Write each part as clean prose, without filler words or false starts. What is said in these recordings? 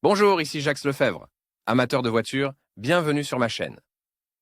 Bonjour, ici Jacques Lefebvre. Amateur de voitures, bienvenue sur ma chaîne.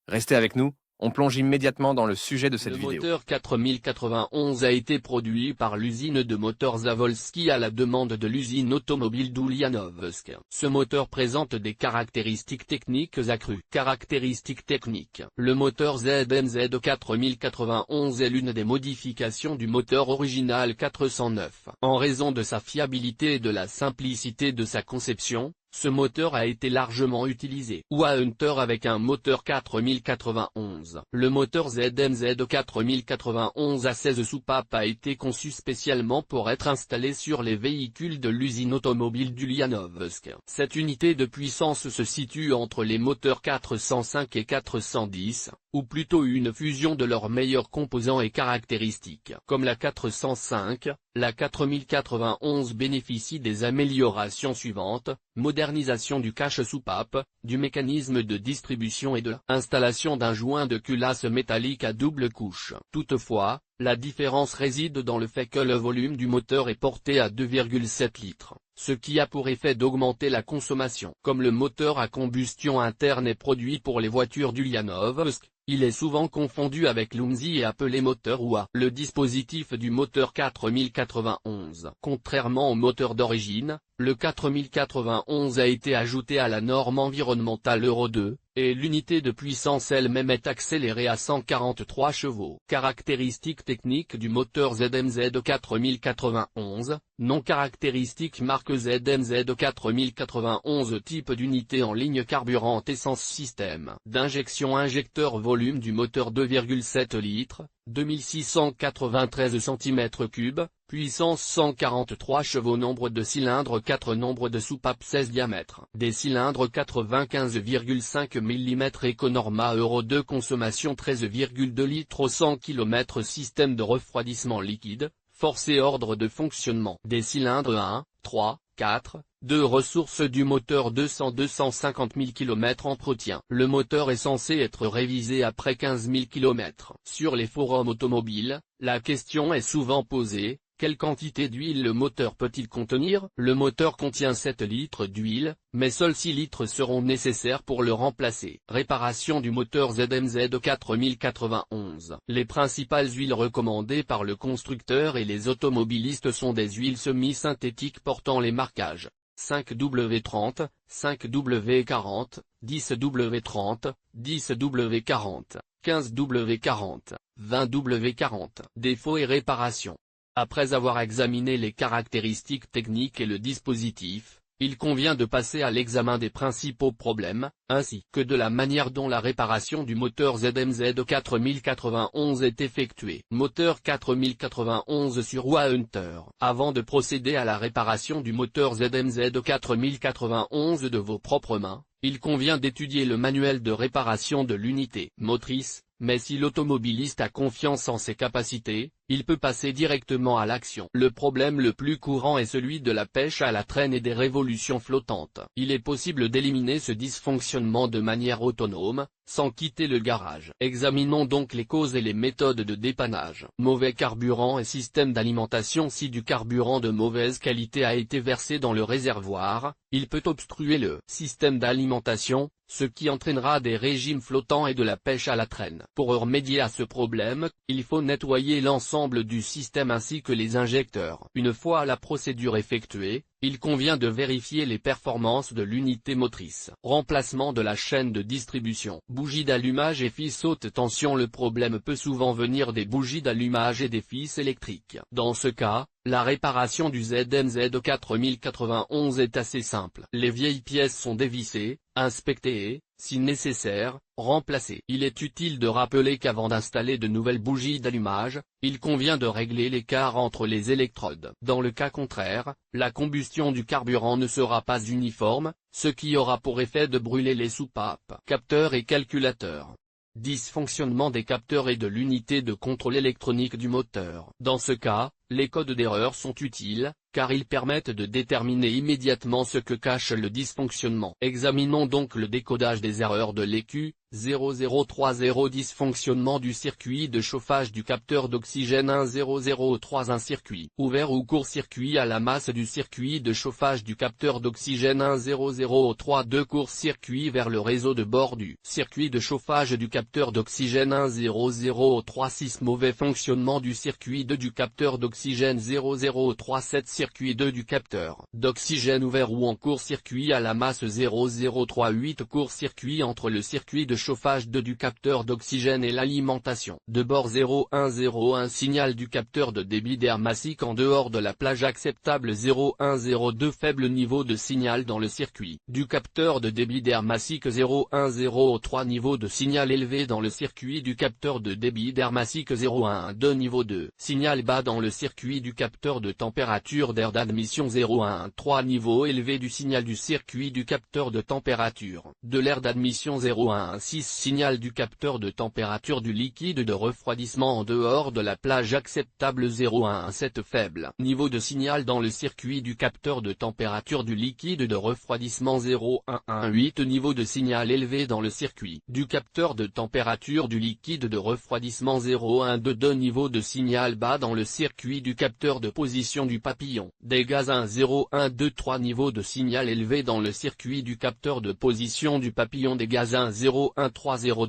Restez avec nous, on plonge immédiatement dans le sujet de cette vidéo. Le moteur 4091 a été produit par l'usine de moteurs Zavolski à la demande de l'usine automobile d'Ulianovsk. Ce moteur présente des caractéristiques techniques accrues. Caractéristiques techniques. Le moteur ZMZ 4091 est l'une des modifications du moteur original 409. En raison de sa fiabilité et de la simplicité de sa conception, ce moteur a été largement utilisé. Hunter avec un moteur 4091. Le moteur ZMZ 4091 à 16 soupapes a été conçu spécialement pour être installé sur les véhicules de l'usine automobile d'Ulianovsk. Cette unité de puissance se situe entre les moteurs 405 et 410, ou plutôt une fusion de leurs meilleurs composants et caractéristiques. Comme la 405, la 4091 bénéficie des améliorations suivantes: modernisation du cache-soupape, du mécanisme de distribution et de l'installation d'un joint de culasse métallique à double couche. Toutefois, la différence réside dans le fait que le volume du moteur est porté à 2,7 litres, ce qui a pour effet d'augmenter la consommation. Comme le moteur à combustion interne est produit pour les voitures d'Ulianovsk, il est souvent confondu avec l'UMSI et appelé moteur UA. Le dispositif du moteur 4091. Contrairement au moteur d'origine, le 4091 a été ajouté à la norme environnementale Euro 2, et l'unité de puissance elle-même est accélérée à 143 chevaux. Caractéristiques techniques du moteur ZMZ 4091. Non caractéristiques marque ZMZ 4091. Type d'unité en ligne carburante essence système d'injection injecteur volume du moteur 2,7 litres, 2693 cm3, puissance 143 chevaux. Nombre de cylindres 4, nombre de soupapes 16, diamètre des cylindres 95,5 mm. Econorma Euro 2. Consommation 13,2 litres au 100 km. Système de refroidissement liquide, force et ordre de fonctionnement des cylindres 1, 3, 4, 2. Ressources du moteur 200-250 000 km. Entretien. Le moteur est censé être révisé après 15 000 km. Sur les forums automobiles, la question est souvent posée: quelle quantité d'huile le moteur peut-il contenir? Le moteur contient 7 litres d'huile, mais seuls 6 litres seront nécessaires pour le remplacer. Réparation du moteur ZMZ 4091. Les principales huiles recommandées par le constructeur et les automobilistes sont des huiles semi-synthétiques portant les marquages 5W30, 5W40, 10W30, 10W40, 15W40, 20W40. Défauts et réparations. Après avoir examiné les caractéristiques techniques et le dispositif, il convient de passer à l'examen des principaux problèmes, ainsi que de la manière dont la réparation du moteur ZMZ 4091 est effectuée. Moteur 4091 sur Hunter. Avant de procéder à la réparation du moteur ZMZ 4091 de vos propres mains, il convient d'étudier le manuel de réparation de l'unité motrice, mais si l'automobiliste a confiance en ses capacités, il peut passer directement à l'action. Le problème le plus courant est celui de la pêche à la traîne et des révolutions flottantes. Il est possible d'éliminer ce dysfonctionnement de manière autonome, sans quitter le garage. Examinons donc les causes et les méthodes de dépannage. Mauvais carburant et système d'alimentation. Si du carburant de mauvaise qualité a été versé dans le réservoir, il peut obstruer le système d'alimentation, ce qui entraînera des régimes flottants et de la pêche à la traîne. Pour remédier à ce problème, il faut nettoyer l'ensemble du système ainsi que les injecteurs. Une fois la procédure effectuée, il convient de vérifier les performances de l'unité motrice. Remplacement de la chaîne de distribution. Bougies d'allumage et fils haute tension. Le problème peut souvent venir des bougies d'allumage et des fils électriques. Dans ce cas, la réparation du ZMZ 4091 est assez simple. Les vieilles pièces sont dévissées, inspectées et, si nécessaire, remplacées. Il est utile de rappeler qu'avant d'installer de nouvelles bougies d'allumage, il convient de régler l'écart entre les électrodes. Dans le cas contraire, la combustion du carburant ne sera pas uniforme, ce qui aura pour effet de brûler les soupapes. Capteurs et calculateurs. Dysfonctionnement des capteurs et de l'unité de contrôle électronique du moteur. Dans ce cas, Les codes d'erreur sont utiles, car ils permettent de déterminer immédiatement ce que cache le dysfonctionnement. Examinons donc le décodage des erreurs de l'EQ. 0030 Dysfonctionnement du circuit de chauffage du capteur d'oxygène 1003 Un circuit ouvert ou court-circuit à la masse du circuit de chauffage du capteur d'oxygène 1003 2 Court-circuit vers le réseau de bord du circuit de chauffage du capteur d'oxygène 1003 6 Mauvais fonctionnement du circuit 2 du capteur d'oxygène 003 7 Circuit 2 du capteur d'oxygène ouvert ou en court-circuit à la masse 003 8 Court-circuit entre le circuit de chauffage 2 du capteur d'oxygène et l'alimentation de bord 0101 Signal du capteur de débit d'air massique en dehors de la plage acceptable 0102 Faible niveau de signal dans le circuit du capteur de débit d'air massique 0103 Niveau de signal élevé dans le circuit du capteur de débit d'air massique 012 Niveau de signal bas dans le circuit du capteur de température d'air d'admission 013 Niveau élevé du signal du circuit du capteur de température de l'air d'admission 016 Signal du capteur de température du liquide de refroidissement en dehors de la plage acceptable 017 Faible niveau de signal dans le circuit du capteur de température du liquide de refroidissement 0118 Niveau de signal élevé dans le circuit du capteur de température du liquide de refroidissement 0122 Niveau de signal bas dans le circuit du capteur de position du papillon des gaz 0123 Niveau de signal élevé dans le circuit du capteur de position du papillon des gaz 0130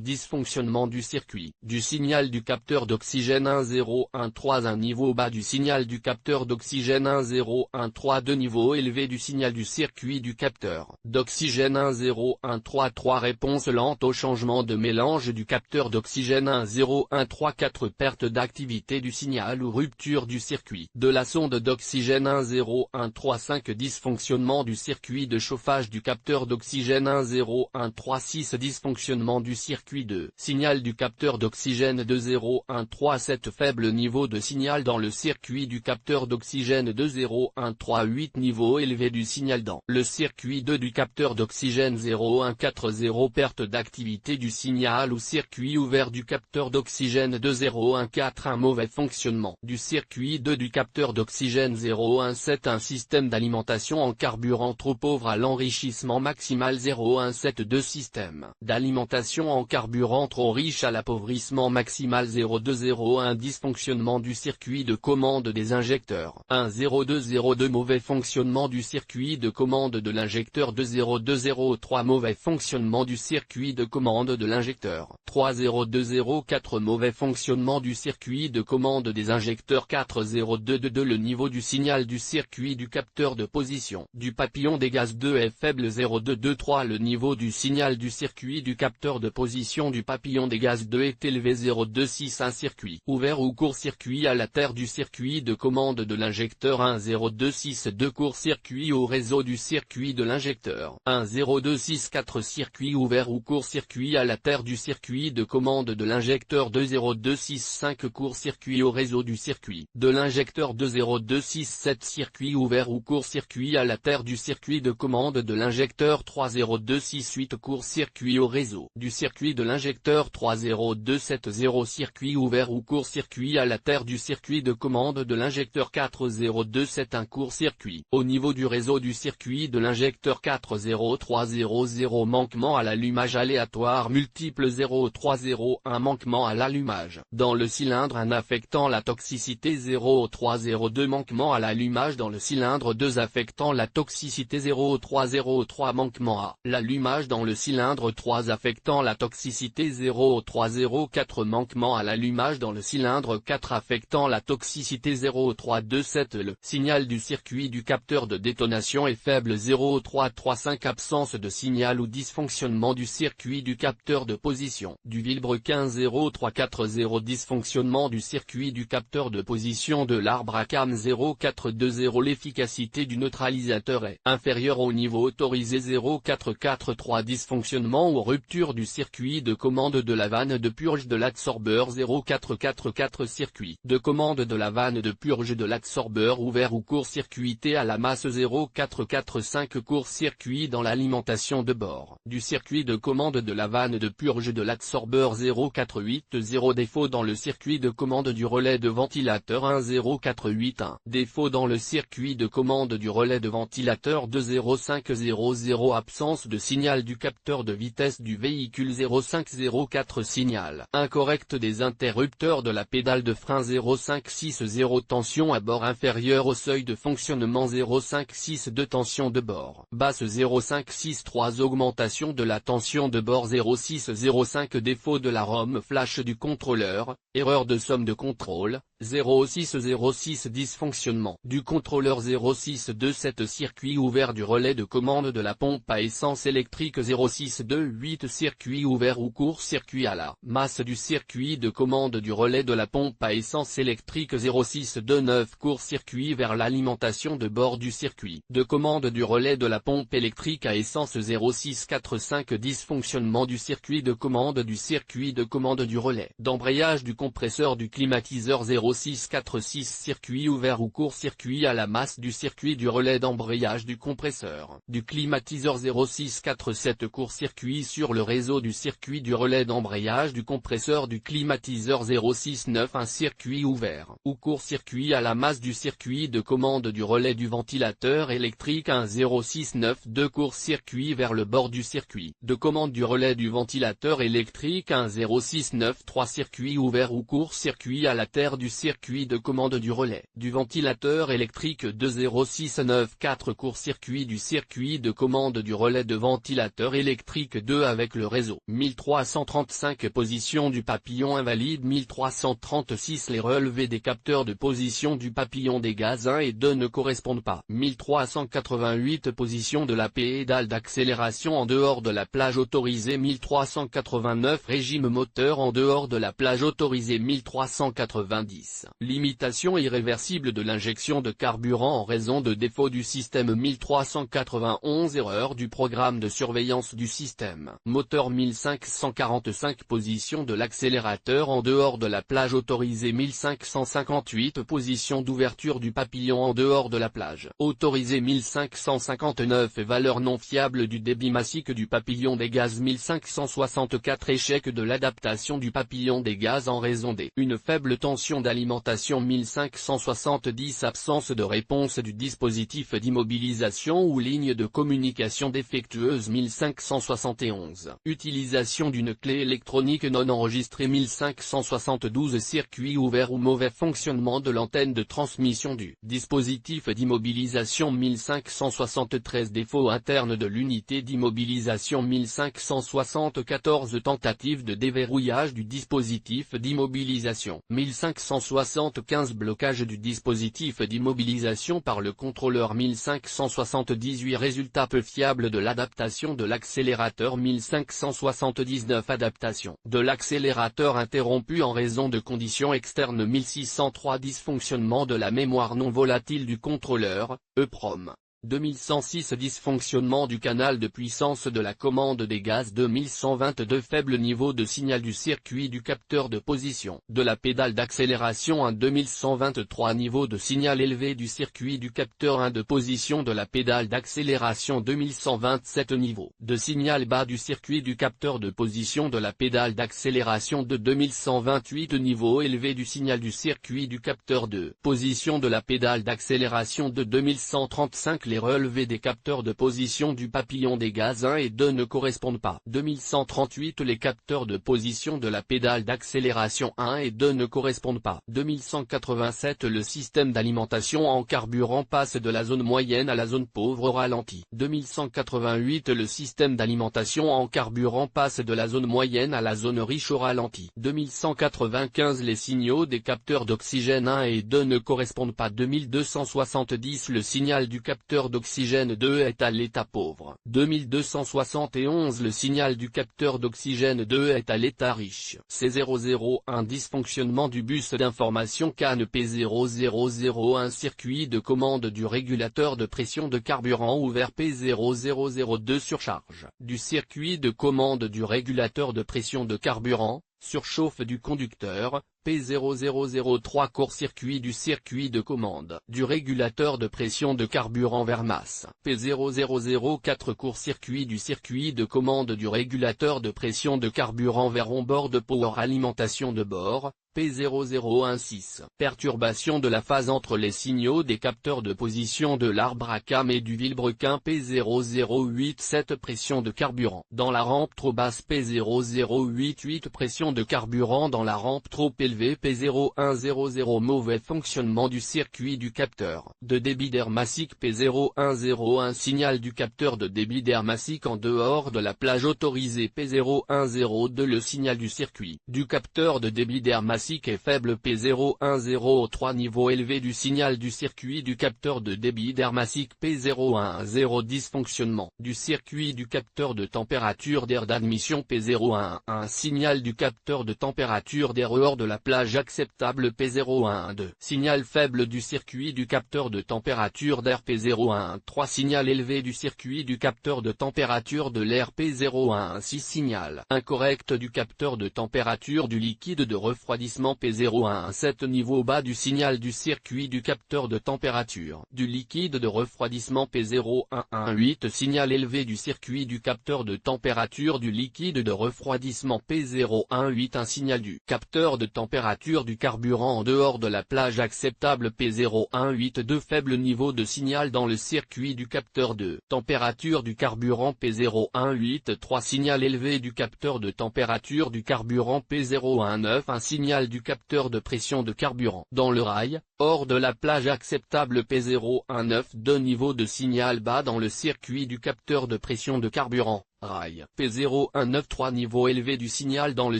Dysfonctionnement du circuit du signal du capteur d'oxygène 1013 Un niveau bas du signal du capteur d'oxygène 1013 Niveau élevé du signal du circuit du capteur d'oxygène 1013 Réponse lente au changement de mélange du capteur d'oxygène 1013 Perte d'activité du signal ou rupture du circuit de la sonde d'oxygène 1013 Dysfonctionnement du circuit de chauffage du capteur d'oxygène 1013 Dysfonctionnement du circuit de signal du capteur d'oxygène 2013 Faible niveau de signal dans le circuit du capteur d'oxygène 2013 Niveau élevé du signal dans le circuit 2 du capteur d'oxygène 0140 Perte d'activité du signal ou circuit ouvert du capteur d'oxygène 2014 Un mauvais fonctionnement du circuit 2 du capteur d'oxygène 017 Un système d'alimentation en carburant trop pauvre à l'enrichissement maximal 0172 Système d'alimentation en carburant trop riche à l'appauvrissement maximal 0201 Dysfonctionnement du circuit de commande des injecteurs 10202 Mauvais fonctionnement du circuit de commande de l'injecteur 20203 Mauvais fonctionnement du circuit de commande de l'injecteur 30204 Mauvais fonctionnement du circuit de commande des injecteurs 4022 Le niveau du signal du circuit du capteur de position du papillon des gaz 2 est faible 0223 Le niveau du signal du circuit du capteur de position du papillon des gaz 2 est élevé 026 Un circuit ouvert ou court-circuit à la terre du circuit de commande de l'injecteur 10262 Court-circuit au réseau du circuit de l'injecteur 10264 Circuit ouvert ou court-circuit à la terre du circuit de commande de l'injecteur 20265 Court-circuit au réseau du circuit de l'injecteur 20267 Circuit ouvert ou court-circuit à la terre du circuit de commande de l'injecteur 30268 Court-circuit au réseau du circuit de l'injecteur 30270 Circuit ouvert ou court-circuit à la terre du circuit de commande de l'injecteur 40271 Court-circuit au niveau du réseau du circuit de l'injecteur 40300 Manquement à l'allumage aléatoire multiple 0301 Manquement à l'allumage dans le cylindre 1 affectant la toxicité 0302 Manquement à l'allumage dans le cylindre 2 affectant la toxicité 0303 Manquement à l'allumage dans le cylindre 3 affectant la toxicité 0304 Manquement à l'allumage dans le cylindre 4 affectant la toxicité 0327 Le signal du circuit du capteur de détonation est faible 0335 Absence de signal ou dysfonctionnement du circuit du capteur de position du vilebrequin 0340 Dysfonctionnement du circuit du capteur de position de l'arbre à cam 0420 L'efficacité du neutralisateur est inférieure au niveau autorisé 0443 Dysfonctionnement ou rupture du circuit de commande de la vanne de purge de l'absorbeur 0444 Circuit de commande de la vanne de purge de l'absorbeur ouvert ou court-circuité à la masse 0445 Court-circuit dans l'alimentation de bord du circuit de commande de la vanne de purge de l'absorbeur 0480 Défaut dans le circuit de commande du relais de ventilateur frein 0481. Défaut dans le circuit de commande du relais de ventilateur de 0500. Absence de signal du capteur de vitesse du véhicule 0504. Signal incorrect des interrupteurs de la pédale de frein 0560. Tension à bord inférieure au seuil de fonctionnement 0562. Tension de bord basse 0563. Augmentation de la tension de bord 0605. Défaut de la ROM flash du contrôleur, erreur de somme de contrôle, 0606. Dysfonctionnement du contrôleur 0627. Circuit ouvert du relais de commande de la pompe à essence électrique 0628. Circuit ouvert ou court-circuit à la masse du circuit de commande du relais de la pompe à essence électrique 0629. Court-circuit vers l'alimentation de bord du circuit de commande du relais de la pompe électrique à essence 0645. Dysfonctionnement du circuit de commande du relais d'embrayage du compresseur du climatiseur 0646. Circuit ouvert ou court-circuit à la masse du circuit du relais d'embrayage du compresseur du climatiseur 0647. Court-circuit sur le réseau du circuit du relais d'embrayage du compresseur du climatiseur 069. Un circuit ouvert ou court-circuit à la masse du circuit de commande du relais du ventilateur électrique 1069. Court-circuit vers le bord du circuit de commande du relais du ventilateur électrique 1069. Circuit ouvert ou court-circuit à la terre du circuit de commande du relais du ventilateur électrique 2069. Court-circuit du circuit de commande du relais de ventilateur électrique 2 avec le réseau 1335. Position du papillon invalide 1336. Les relevés des capteurs de position du papillon des gaz 1 et 2 ne correspondent pas. 1388. Position de la pédale d'accélération en dehors de la plage autorisée 1389. Régime moteur en dehors de la plage autorisée 1390. Limitation irréversible de l'injection de carburant en raison de défaut du système 1391. Erreur du programme de surveillance du système moteur 1545. Position de l'accélérateur en dehors de la plage autorisée 1558. Position d'ouverture du papillon en dehors de la plage autorisée 1559. Valeur non fiable du débit massique du papillon des gaz 1564. Échec de l'adaptation du papillon des gaz en raison une faible tension d'alimentation 1570. Absence de réponse du dispositif d'immobilisation ou ligne de communication défectueuse 1571. Utilisation d'une clé électronique non enregistrée 1572. Circuit ouvert ou mauvais fonctionnement de l'antenne de transmission du dispositif d'immobilisation 1573. Défaut interne de l'unité d'immobilisation 1574. Tentative de déverrouillage du dispositif d'immobilisation 1575. Blocage du dispositif d'immobilisation par le contrôleur 1578. Résultat peu fiable de l'adaptation de l'accélérateur 1579. Adaptation de l'accélérateur interrompue en raison de conditions externes 1603. Dysfonctionnement de la mémoire non volatile du contrôleur, EPROM 2106. Dysfonctionnement du canal de puissance de la commande des gaz 2122. Faible niveau de signal du circuit du capteur de position de la pédale d'accélération 2123. Niveau de signal élevé du circuit du capteur de position de la pédale d'accélération 2127. Niveau de signal bas du circuit du capteur de position de la pédale d'accélération 2128. Niveau élevé du signal du circuit du capteur de position de la pédale d'accélération 2135. Les relevés des capteurs de position du papillon des gaz 1 et 2 ne correspondent pas. 2138. Les capteurs de position de la pédale d'accélération 1 et 2 ne correspondent pas. 2187. Le système d'alimentation en carburant passe de la zone moyenne à la zone pauvre au ralenti. 2188. Le système d'alimentation en carburant passe de la zone moyenne à la zone riche au ralenti. 2195. Les signaux des capteurs d'oxygène 1 et 2 ne correspondent pas. 2270. Le signal du capteur d'oxygène 2 est à l'état pauvre. 2271. Le signal du capteur d'oxygène 2 est à l'état riche. C001. Dysfonctionnement du bus d'information CAN P0001. Circuit de commande du régulateur de pression de carburant ouvert P0002. Surcharge du circuit de commande du régulateur de pression de carburant, surchauffe du conducteur, P0003. Court-circuit du circuit de commande du régulateur de pression de carburant vers masse, P0004. Court-circuit du circuit de commande du régulateur de pression de carburant vers on-board power alimentation de bord, P0016. Perturbation de la phase entre les signaux des capteurs de position de l'arbre à cam et du vilebrequin. P0087. Pression de carburant dans la rampe trop basse. P0088. Pression de carburant dans la rampe trop élevée. P0100. Mauvais fonctionnement du circuit du capteur de débit d'air massique. P0101. Signal du capteur de débit d'air massique en dehors de la plage autorisée. P0102. Le signal du circuit du capteur de débit d'air massique est faible. P0103. Niveau élevé du signal du circuit du capteur de débit d'air massique. P010. Dysfonctionnement du circuit du capteur de température d'air d'admission. P011. Signal du capteur de température d'air hors de la plage acceptable. P012. Signal faible du circuit du capteur de température d'air. P013. Signal élevé du circuit du capteur de température de l'air. P016. Signal incorrect du capteur de température du liquide de refroidissement. P017. Niveau bas du signal du circuit du capteur de température du liquide de refroidissement. P0118. Signal élevé du circuit du capteur de température du liquide de refroidissement. P018. Un signal du capteur de température du carburant en dehors de la plage acceptable. P018. De faible niveau de signal dans le circuit du capteur de température du carburant. P018. Signal élevé du capteur de température du carburant. P019. Un signal du capteur de pression de carburant dans le rail, hors de la plage acceptable. P019. De niveau de signal bas dans le circuit du capteur de pression de carburant, rail. P0193. Niveau élevé du signal dans le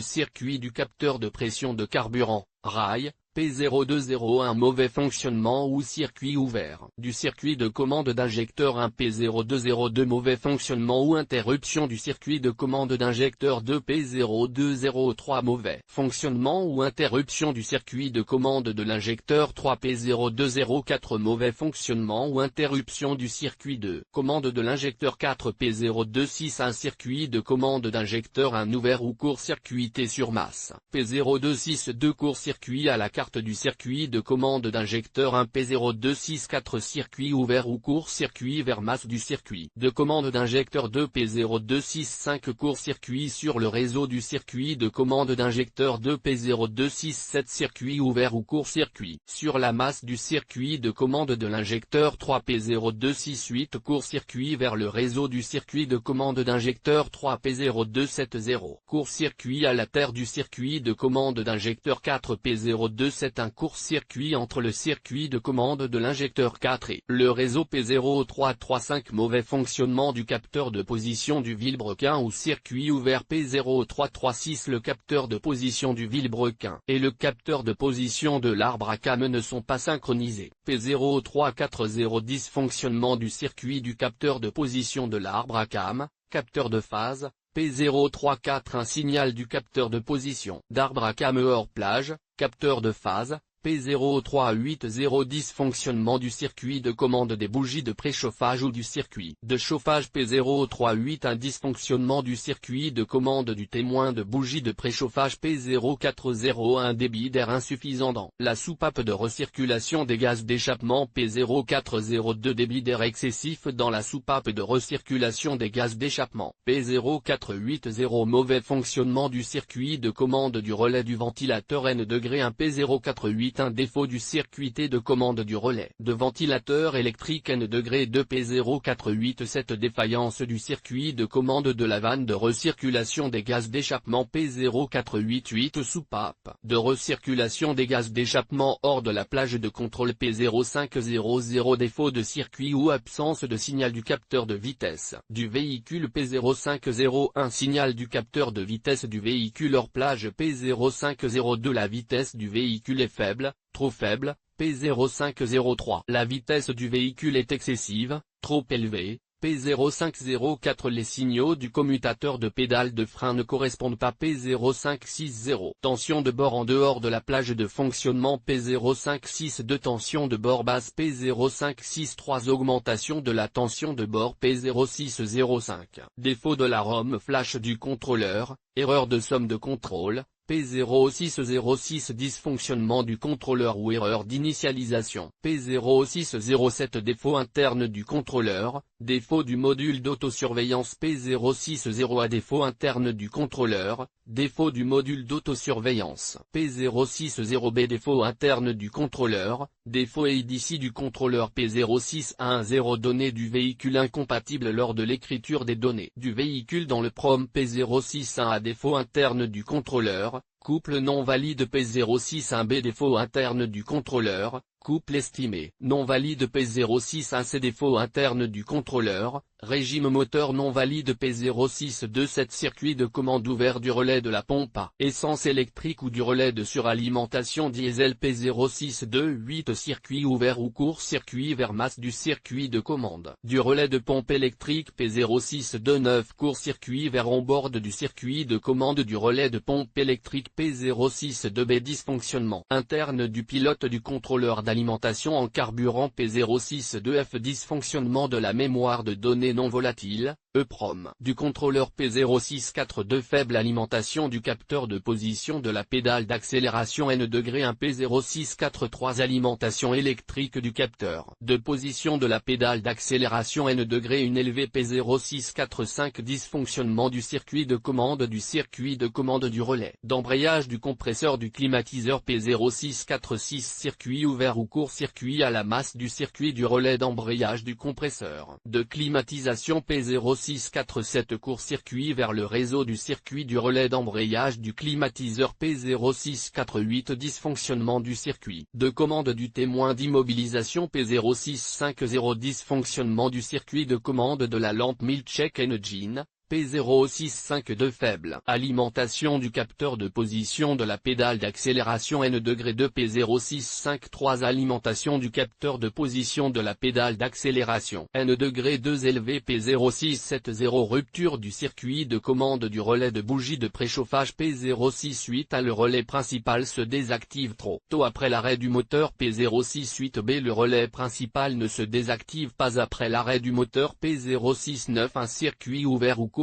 circuit du capteur de pression de carburant, rail. P0201. Mauvais fonctionnement ou circuit ouvert du circuit de commande d'injecteur. Un P0202. Mauvais fonctionnement ou interruption du circuit de commande d'injecteur. 2 P0203. Mauvais fonctionnement ou interruption du circuit de commande de l'injecteur. 3 P0204. Mauvais fonctionnement ou interruption du circuit de commande de l'injecteur. 4 P026. Un circuit de commande d'injecteur ouvert ou court-circuité sur masse. P026. 2 court-circuit à la carte du circuit de commande d'injecteur. Un P026. 4 circuits ouverts ou court-circuit vers masse du circuit de commande d'injecteur. 2 P026. 5 court-circuits sur le réseau du circuit de commande d'injecteur. 2 P026. 7 circuits ouverts ou court-circuit sur la masse du circuit de commande de l'injecteur. 3 P026. 8 court-circuits vers le réseau du circuit de commande d'injecteur. 3 P0270. Court-circuit à la terre du circuit de commande d'injecteur. 4 P027. Un court-circuit entre le circuit de commande de l'injecteur 4 et le réseau. P0335. Mauvais fonctionnement du capteur de position du vilebrequin ou circuit ouvert. P0336. Le capteur de position du vilebrequin et le capteur de position de l'arbre à cam ne sont pas synchronisés. P0340. Dysfonctionnement du circuit du capteur de position de l'arbre à cam, capteur de phase. P034. Un signal du capteur de position d'arbre à cam hors plage, capteur de phase. P0380. Dysfonctionnement du circuit de commande des bougies de préchauffage ou du circuit de chauffage. P038. Un dysfonctionnement du circuit de commande du témoin de bougie de préchauffage. P040. Un débit d'air insuffisant dans la soupape de recirculation des gaz d'échappement. P0402. Débit d'air excessif dans la soupape de recirculation des gaz d'échappement. P0480. Mauvais fonctionnement du circuit de commande du relais du ventilateur N degré. Un P048. Un défaut du circuit de commande du relais de ventilateur électrique N degré. 2 P048. Cette défaillance du circuit de commande de la vanne de recirculation des gaz d'échappement. P0488. Soupape de recirculation des gaz d'échappement hors de la plage de contrôle. P0500. Défaut de circuit ou absence de signal du capteur de vitesse du véhicule. P0501. Signal du capteur de vitesse du véhicule hors plage. P0502. La vitesse du véhicule est faible, trop faible. P0503. La vitesse du véhicule est excessive, trop élevée. P0504. Les signaux du commutateur de pédale de frein ne correspondent pas. P0560. Tension de bord en dehors de la plage de fonctionnement. P0562. Tension de bord basse. P0563. Augmentation de la tension de bord. P0605. Défaut de la ROM flash du contrôleur, erreur de somme de contrôle. P0606. Dysfonctionnement du contrôleur ou erreur d'initialisation. P0607. Défaut interne du contrôleur, Défaut du module d'autosurveillance P060A. Défaut interne du contrôleur. Défaut du module d'autosurveillance P060B. Défaut interne du contrôleur. Défaut ADC du contrôleur P0610. Données du véhicule incompatibles lors de l'écriture des données du véhicule dans le PROM P061A. Défaut interne du contrôleur. Couple non valide P061B. Défaut interne du contrôleur. Couple estimé non valide P061C. Défaut interne du contrôleur. Régime moteur non valide P0627. Circuit de commande ouvert du relais de la pompe à essence électrique ou du relais de suralimentation diesel P0628. Circuit ouvert ou court-circuit vers masse du circuit de commande du relais de pompe électrique P0629. Court-circuit vers on-board du circuit de commande du relais de pompe électrique P062B. Dysfonctionnement interne du pilote du contrôleur d'alimentation en carburant P062F. Dysfonctionnement de la mémoire de données non volatile, EPROM, du contrôleur P0642. Faible alimentation du capteur de position de la pédale d'accélération N-1 P0643. Alimentation électrique du capteur de position de la pédale d'accélération N-1 une élevée P0645. Dysfonctionnement du circuit de commande du relais d'embrayage du compresseur du climatiseur P0646. Circuit ouvert ou court-circuit à la masse du circuit du relais d'embrayage du compresseur de climatisation P0647. Court-circuit vers le réseau du circuit du relais d'embrayage du climatiseur P0648. Dysfonctionnement du circuit de commande du témoin d'immobilisation P0650. Dysfonctionnement du circuit de commande de la lampe Milchek Engine P0652. Faible alimentation du capteur de position de la pédale d'accélération N-2 P0653. Alimentation du capteur de position de la pédale d'accélération N-2 élevé P0670. Rupture du circuit de commande du relais de bougie de préchauffage P068. Le relais principal se désactive trop tôt après l'arrêt du moteur P068B. Le relais principal ne se désactive pas après l'arrêt du moteur P069. Un circuit ouvert ou court-circuit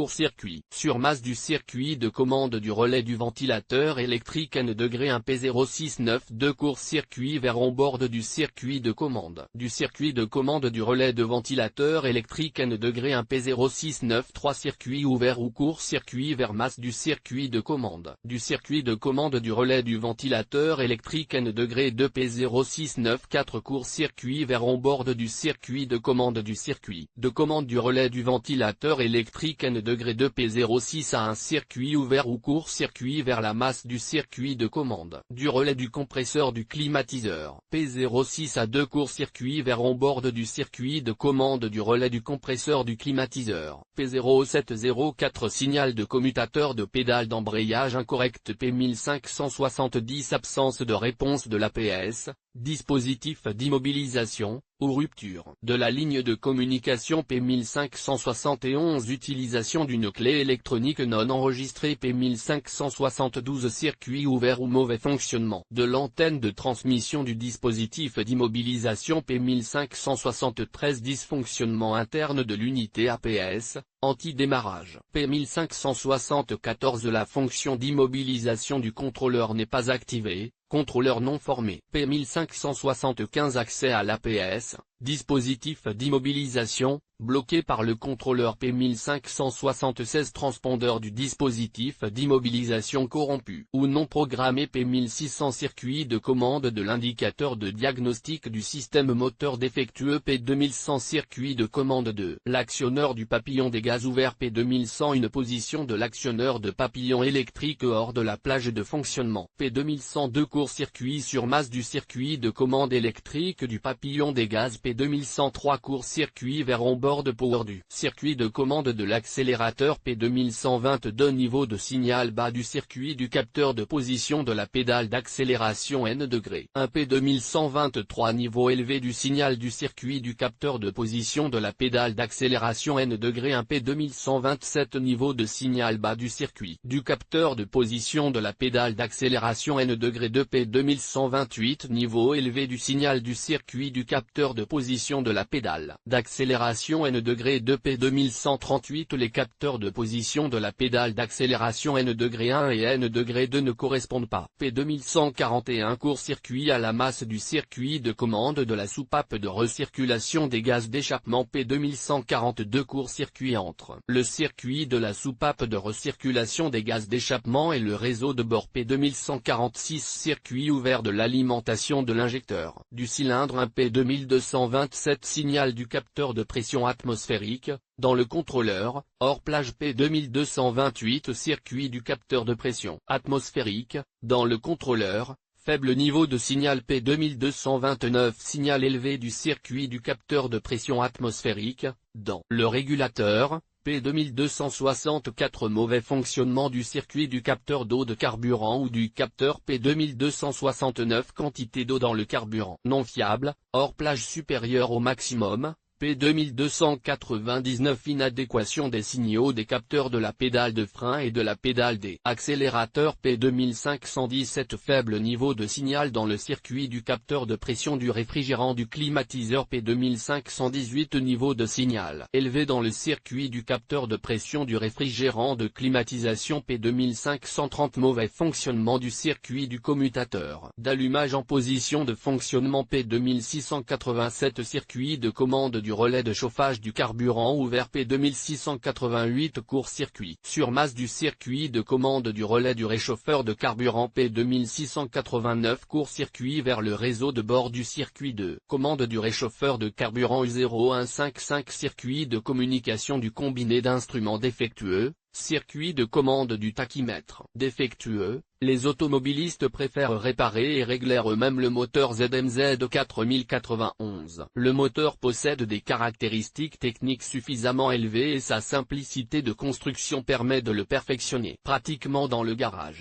sur masse du circuit de commande du relais du ventilateur électrique N-1 P0692. Court-circuit vers on-board du circuit de commande du relais de ventilateur électrique N-1 P0693. Circuit ouvert ou court-circuit vers masse du circuit de commande du relais du ventilateur électrique N-2 P0694. Court-circuit vers on-board du circuit de commande du relais du ventilateur électrique N-2 P06 à un circuit ouvert ou court-circuit vers la masse du circuit de commande du relais du compresseur du climatiseur P06 à 2. Court-circuit vers on-board du circuit de commande du relais du compresseur du climatiseur P0704. Signal de commutateur de pédale d'embrayage incorrect P1570. Absence de réponse de l'APS, dispositif d'immobilisation, ou rupture de la ligne de communication P1571. Utilisation d'une clé électronique non enregistrée P1572. Circuit ouvert ou mauvais fonctionnement de l'antenne de transmission du dispositif d'immobilisation P1573. Dysfonctionnement interne de l'unité APS, anti-démarrage P1574. La fonction d'immobilisation du contrôleur n'est pas activée. Contrôleur non formé P1575. Accès à l'APS, dispositif d'immobilisation, bloqué par le contrôleur P1576. Transpondeur du dispositif d'immobilisation corrompu ou non programmé P1600. Circuit de commande de l'indicateur de diagnostic du système moteur défectueux P2100. Circuit de commande de l'actionneur du papillon des gaz ouvert P2100. Une position de l'actionneur de papillon électrique hors de la plage de fonctionnement P2102. Court-circuit sur masse du circuit de commande électrique du papillon des gaz P2103. Court-circuit vers on-board power du circuit de commande de l'accélérateur P2122. Niveau de signal bas du circuit du capteur de position de la pédale d'accélération N-1 P2123. Niveau élevé du signal du circuit du capteur de position de la pédale d'accélération N-1 P2127. Niveau de signal bas du circuit du capteur de position de la pédale d'accélération N-2 P2128. Niveau élevé du signal du circuit du capteur de position de la pédale d'accélération d'accélération N-2 P2138. Les capteurs de position de la pédale d'accélération N-1 et N-2 ne correspondent pas. P2141 court-circuit à la masse du circuit de commande de la soupape de recirculation des gaz d'échappement. P2142 court-circuit entre le circuit de la soupape de recirculation des gaz d'échappement et le réseau de bord. P2146 circuit ouvert de l'alimentation de l'injecteur du cylindre. Un P2227 signal du capteur de pression atmosphérique dans le contrôleur, hors plage. P2228 circuit du capteur de pression atmosphérique dans le contrôleur, faible niveau de signal. P2229 signal élevé du circuit du capteur de pression atmosphérique dans le régulateur. P2264 mauvais fonctionnement du circuit du capteur d'eau de carburant ou du capteur. P2269 quantité d'eau dans le carburant non fiable, hors plage supérieure au maximum. P2299 inadéquation des signaux des capteurs de la pédale de frein et de la pédale des accélérateurs. P2517 faible niveau de signal dans le circuit du capteur de pression du réfrigérant du climatiseur. P2518 niveau de signal élevé dans le circuit du capteur de pression du réfrigérant de climatisation. P2530 mauvais fonctionnement du circuit du commutateur d'allumage en position de fonctionnement. P2687 circuit de commande du relais de chauffage du carburant ouvert. P2688 court-circuit sur masse du circuit de commande du relais du réchauffeur de carburant. P2689 court-circuit vers le réseau de bord du circuit de commande du réchauffeur de carburant. U0155 circuit de communication du combiné d'instruments défectueux, circuit de commande du tachymètre défectueux. Les automobilistes préfèrent réparer et régler eux-mêmes le moteur ZMZ 4091. Le moteur possède des caractéristiques techniques suffisamment élevées et sa simplicité de construction permet de le perfectionner pratiquement dans le garage.